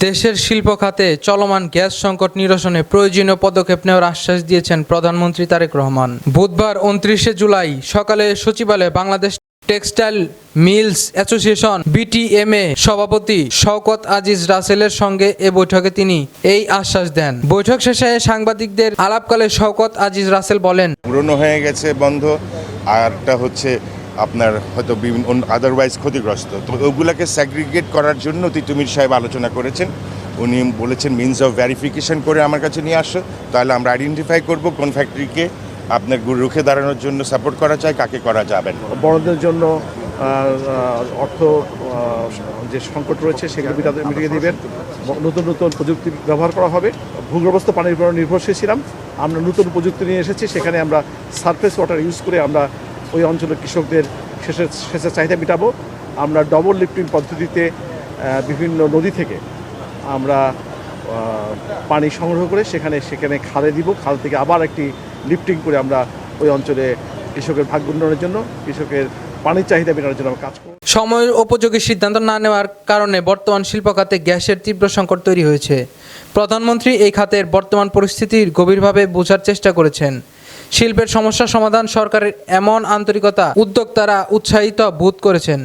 দেশের শিল্প খাতে চলমান গ্যাস সংকট নিরসনে প্রয়োজনীয় পদক্ষেপ নেওয়ার আশ্বাস দিয়েছেন প্রধানমন্ত্রী তারেক রহমান। বুধবার 29 জুলাই সকালে সচিবালয়ে Bangladesh textile mills association BTMA সভাপতি শওকত আজিজ রাসেলের সঙ্গে এ বৈঠকে তিনি এই আশ্বাস দেন। বৈঠক শেষে সাংবাদিকদের আলাপকালে শওকত আজিজ রাসেল বলেন, পুরনো হয়ে গেছে বন্ধ, আরটা হচ্ছে আপনার হয়তো বিভিন্ন আদারওয়াইজ ক্ষতিগ্রস্ত, তো ওগুলোকে স্যাগ্রিগেট করার জন্য তিতুমির সাহেব আলোচনা করেছেন। উনি বলেছেন মিনস অফ ভেরিফিকেশন করে আমার কাছে নিয়ে আসো, তাহলে আমরা আইডেন্টিফাই করব কোন ফ্যাক্টরিকে আপনার রুখে দাঁড়ানোর জন্য সাপোর্ট করা যায়, কাকে করা যাবে না। বড়দের জন্য অর্থ যে সংকট রয়েছে সেগুলো মিটিয়ে দিবেন। নতুন নতুন প্রযুক্তি ব্যবহার করা হবে। ভূগর্ভস্থ পানির উপর নির্ভরশীল ছিলাম, আমরা নতুন প্রযুক্তি নিয়ে এসেছি। সেখানে আমরা সারফেস ওয়াটার ইউজ করে আমরা ওই অঞ্চলের কৃষকদের সেচের চাহিদা মেটাবো। আমরা ডবল লিফটিং পদ্ধতিতে বিভিন্ন নদী থেকে আমরা পানি সংগ্রহ করে সেখানে খালে দিব। খাল থেকে আবার একটি লিফটিং করে আমরা ওই অঞ্চলে কৃষকের ভাগ্য উন্নয়নের জন্য, কৃষকের পানির চাহিদা মেটানোর জন্য আমরা কাজ করব। সময়ের উপযোগী সিদ্ধান্ত না নেওয়ার কারণে বর্তমান শিল্প খাতে গ্যাসের তীব্র সংকট তৈরি হয়েছে। প্রধানমন্ত্রী এই খাতের বর্তমান পরিস্থিতির গভীরভাবে বোঝার চেষ্টা করেছেন। শিল্পের সমস্যা সমাধান সরকারের এমন আন্তরিকতা উদ্যোক্তারা উৎসাহিত বোধ করেছেন।